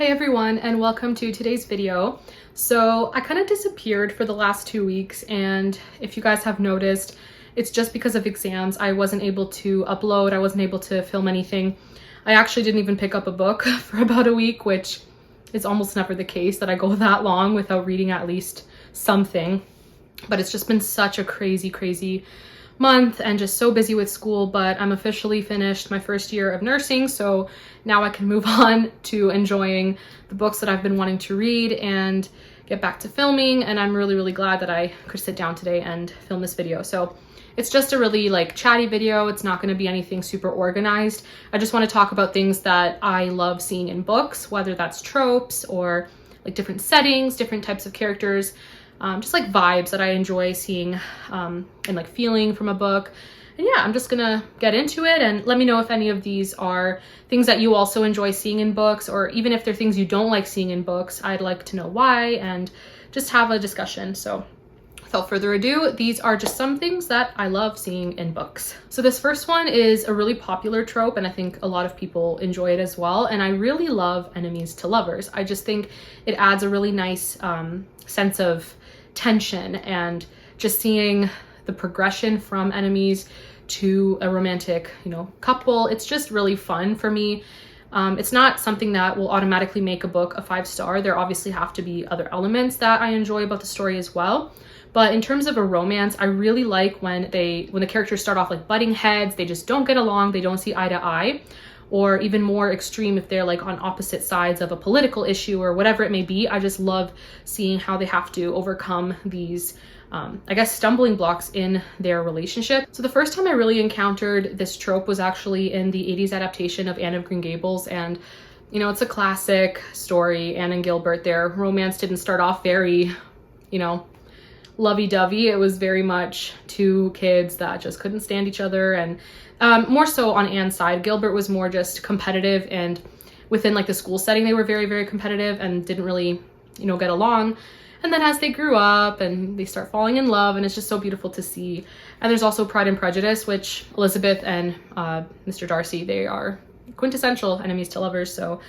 Hey everyone, and welcome to today's video. So I kind of disappeared for the last 2 weeks, and if you guys have noticed, it's just because of exams. I wasn't able to upload, I wasn't able to film anything. I actually didn't even pick up a book for about a week, which is almost never the case that I go that long without reading at least something. But it's just been such a crazy month and just so busy with school. But I'm officially finished my first year of nursing, so now I can move on to enjoying the books that I've been wanting to read and get back to filming. And I'm really glad that I could sit down today and film this video. So it's just a really chatty video. It's not going to be anything super organized. I just want to talk about things that I love seeing in books, whether that's tropes or different settings, different types of characters, just vibes that I enjoy seeing and feeling from a book. And yeah, I'm just gonna get into it, and let me know if any of these are things that you also enjoy seeing in books, or even if they're things you don't like seeing in books. I'd like to know why and just have a discussion. So without further ado, these are just some things that I love seeing in books. So this first one is a really popular trope, and I think a lot of people enjoy it as well. And I really love enemies to lovers. I just think it adds a really nice sense of tension, and just seeing the progression from enemies to a romantic, couple. It's just really fun for me. It's not something that will automatically make a book a 5-star. There obviously have to be other elements that I enjoy about the story as well. But in terms of a romance, I really like when the characters start off butting heads, they just don't get along, they don't see eye to eye. Or even more extreme, if they're on opposite sides of a political issue or whatever it may be. I just love seeing how they have to overcome these, stumbling blocks in their relationship. So the first time I really encountered this trope was actually in the 80s adaptation of Anne of Green Gables. And, it's a classic story. Anne and Gilbert, their romance didn't start off very, lovey-dovey. It was very much two kids that just couldn't stand each other, and more so on Anne's side. Gilbert was more just competitive, and within the school setting they were very competitive and didn't really get along. And then as they grew up and they start falling in love, and it's just so beautiful to see. And there's also Pride and Prejudice, which Elizabeth and Mr. Darcy, they are quintessential enemies to lovers. So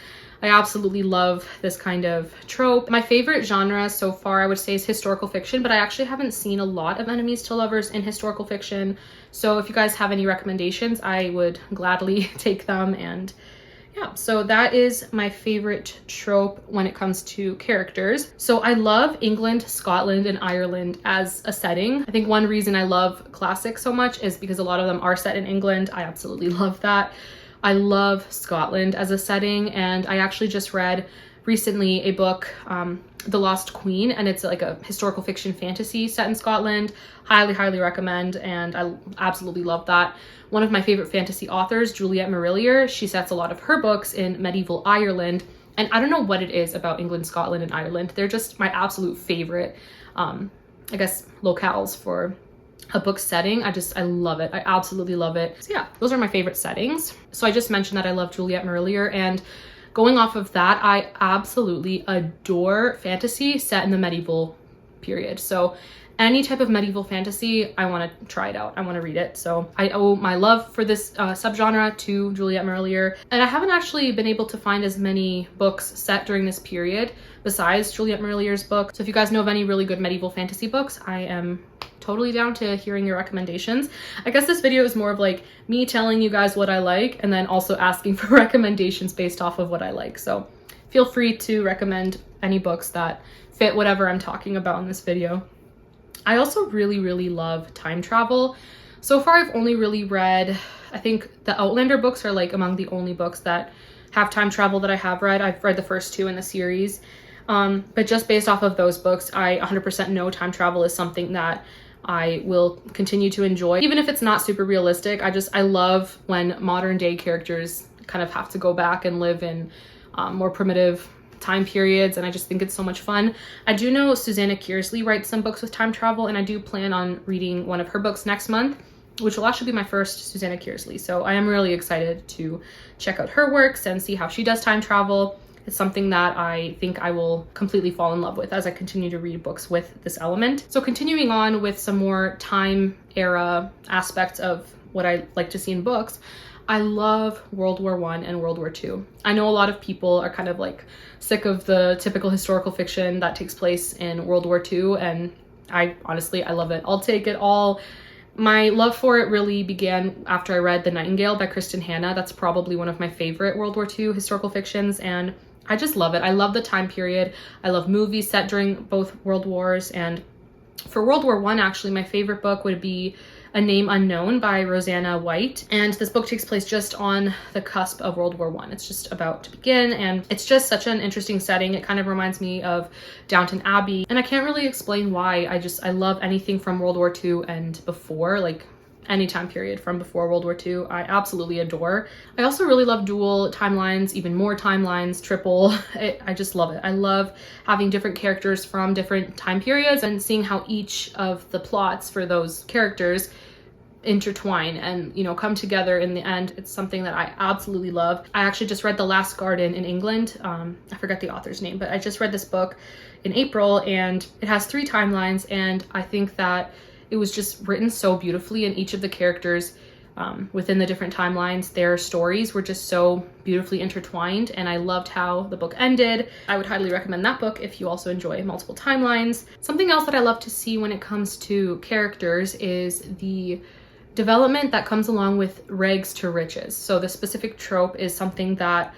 I absolutely love this kind of trope. My favorite genre so far, I would say, is historical fiction, but I actually haven't seen a lot of enemies to lovers in historical fiction. So if you guys have any recommendations, I would gladly take them. And yeah, so that is my favorite trope when it comes to characters. So I love England, Scotland, and Ireland as a setting. I think one reason I love classics so much is because a lot of them are set in England. I absolutely love that. I love Scotland as a setting, and I actually just read recently a book, The Lost Queen, and it's a historical fiction fantasy set in Scotland. Highly recommend, and I absolutely love that. One of my favorite fantasy authors, Juliette Marillier, she sets a lot of her books in medieval Ireland, and I don't know what it is about England, Scotland, and Ireland. They're just my absolute favorite, locales for a book setting. I love it. I absolutely love it. So yeah, those are my favorite settings. So I just mentioned that I love Juliette Marillier, and going off of that, I absolutely adore fantasy set in the medieval period. So any type of medieval fantasy, I want to try it out. I want to read it. So I owe my love for this subgenre to Juliette Marillier. And I haven't actually been able to find as many books set during this period besides Juliette Marillier's book. So if you guys know of any really good medieval fantasy books, I am totally down to hearing your recommendations. I guess this video is more of me telling you guys what I like, and then also asking for recommendations based off of what I like. So feel free to recommend any books that fit whatever I'm talking about in this video. I also really love time travel. So far I've only really read, I think the Outlander books are among the only books that have time travel that I have read. I've read the first 2 in the series. But just based off of those books, I 100% know time travel is something that I will continue to enjoy. Even if it's not super realistic, I love when modern day characters kind of have to go back and live in more primitive time periods, and I just think it's so much fun. I do know Susanna Kearsley writes some books with time travel, and I do plan on reading one of her books next month, which will actually be my first Susanna Kearsley. So I am really excited to check out her works and see how she does time travel. It's something that I think I will completely fall in love with as I continue to read books with this element. So continuing on with some more time era aspects of what I like to see in books, I love World War One and World War Two. I know a lot of people are kind of like sick of the typical historical fiction that takes place in World War Two, and I honestly, I love it. I'll take it all. My love for it really began after I read The Nightingale by Kristen Hanna. That's probably one of my favorite World War II historical fictions, and I just love it. I love the time period. I love movies set during both World Wars, and for World War One, actually, my favorite book would be A Name Unknown by Rosanna White. And this book takes place just on the cusp of World War One. It's just about to begin, and it's just such an interesting setting. It kind of reminds me of Downton Abbey, and I can't really explain why. I love anything from World War Two and before, like any time period from before World War II, I absolutely adore. I also really love dual timelines, even more timelines, triple. I just love it. I love having different characters from different time periods and seeing how each of the plots for those characters intertwine and, you know, come together in the end. It's something that I absolutely love. I actually just read The Last Garden in England. I forget the author's name, but I just read this book in April, and it has 3 timelines, and I think that it was just written so beautifully, and each of the characters within the different timelines, their stories were just so beautifully intertwined, and I loved how the book ended. I would highly recommend that book if you also enjoy multiple timelines. Something else that I love to see when it comes to characters is the development that comes along with rags to riches. So the specific trope is something that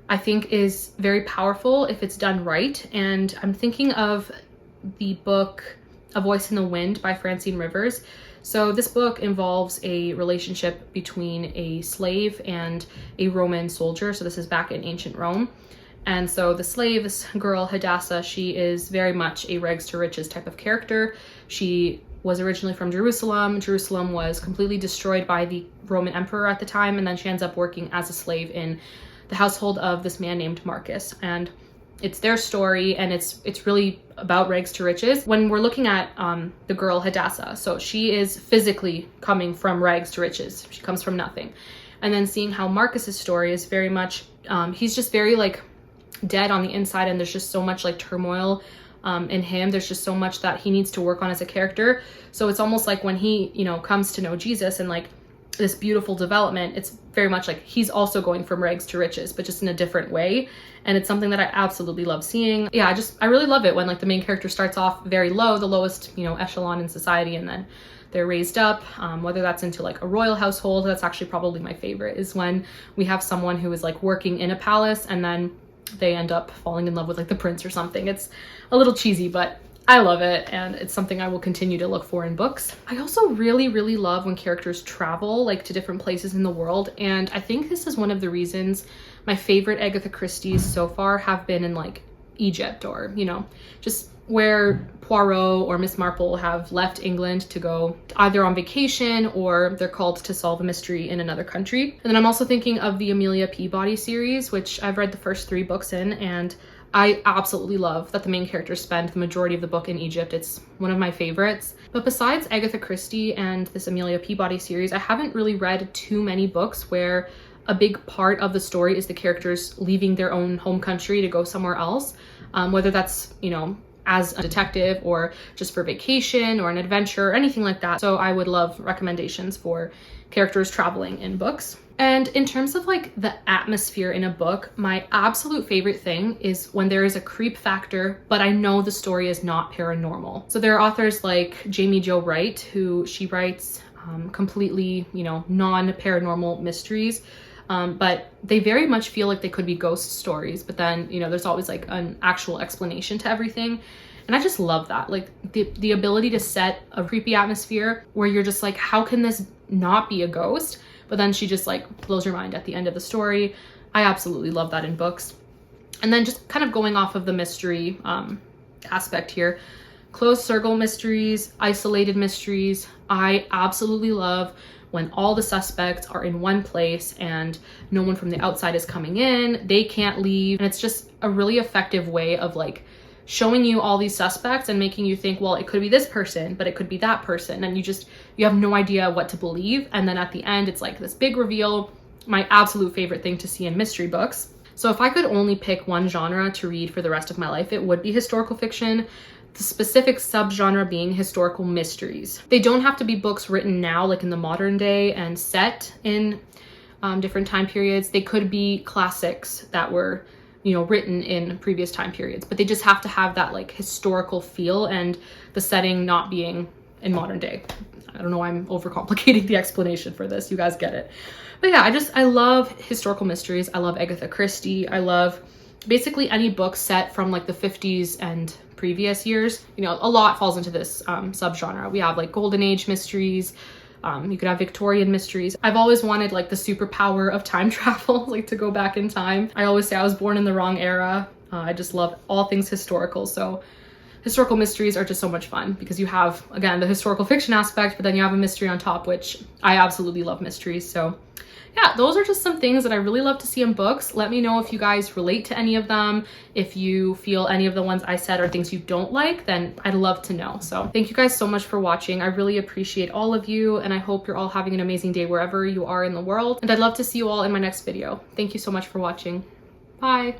I think is very powerful if it's done right, and I'm thinking of the book A Voice in the Wind by Francine Rivers. So this book involves a relationship between a slave and a Roman soldier. So this is back in ancient Rome. And so the slave, this girl, Hadassah, she is very much a rags to riches type of character. She was originally from Jerusalem. Jerusalem was completely destroyed by the Roman emperor at the time, and then she ends up working as a slave in the household of this man named Marcus. And it's their story, and it's really about rags to riches. When we're looking at the girl Hadassah, so she is physically coming from rags to riches. She comes from nothing. And then seeing how Marcus's story is very much, he's just very like dead on the inside, and there's just so much like turmoil in him. There's just so much that he needs to work on as a character. So it's almost like when he, you know, comes to know Jesus and like this beautiful development, it's very much like he's also going from rags to riches, but just in a different way. And it's something that I absolutely love seeing. Yeah, I really love it when like the main character starts off very low, the lowest, you know, echelon in society, and then they're raised up, whether that's into like a royal household. That's actually probably my favorite, is when we have someone who is like working in a palace and then they end up falling in love with like the prince or something. It's a little cheesy, but I love it, and it's something I will continue to look for in books. I also really, really love when characters travel like to different places in the world, and I think this is one of the reasons my favorite Agatha Christie's so far have been in like Egypt, or, you know, just where Poirot or Miss Marple have left England to go either on vacation or they're called to solve a mystery in another country. And then I'm also thinking of the Amelia Peabody series, which I've read the first 3 books in, and I absolutely love that the main characters spend the majority of the book in Egypt. It's one of my favorites. But besides Agatha Christie and this Amelia Peabody series, I haven't really read too many books where a big part of the story is the characters leaving their own home country to go somewhere else, whether that's, you know, as a detective or just for vacation or an adventure or anything like that. So I would love recommendations for characters traveling in books. And in terms of like the atmosphere in a book, my absolute favorite thing is when there is a creep factor, but I know the story is not paranormal. So there are authors like Jamie Jo Wright, who she writes completely, you know, non-paranormal mysteries. But they very much feel like they could be ghost stories, but then, you know, there's always like an actual explanation to everything. And I just love that, like the ability to set a creepy atmosphere where you're just like, how can this not be a ghost? But then she just like blows your mind at the end of the story. I absolutely love that in books. And then just kind of going off of the mystery aspect here, closed circle mysteries, isolated mysteries, I absolutely love when all the suspects are in one place and no one from the outside is coming in, they can't leave. And it's just a really effective way of like showing you all these suspects and making you think, well, it could be this person, but it could be that person. And you have no idea what to believe. And then at the end, it's like this big reveal. My absolute favorite thing to see in mystery books. So if I could only pick one genre to read for the rest of my life, it would be historical fiction. The specific subgenre being historical mysteries. They don't have to be books written now, like in the modern day and set in different time periods. They could be classics that were, you know, written in previous time periods, but they just have to have that like historical feel and the setting not being in modern day. I don't know why I'm overcomplicating the explanation for this. You guys get it. But yeah, I love historical mysteries. I love Agatha Christie. I love basically any book set from like the 50s and previous years. You know, a lot falls into this subgenre. We have like Golden Age mysteries. You could have Victorian mysteries. I've always wanted like the superpower of time travel, like to go back in time. I always say I was born in the wrong era. I just love all things historical. So historical mysteries are just so much fun because you have, again, the historical fiction aspect, but then you have a mystery on top, which I absolutely love mysteries. So yeah, those are just some things that I really love to see in books. Let me know if you guys relate to any of them. If you feel any of the ones I said are things you don't like, then I'd love to know. So thank you guys so much for watching. I really appreciate all of you, and I hope you're all having an amazing day wherever you are in the world. And I'd love to see you all in my next video. Thank you so much for watching. Bye.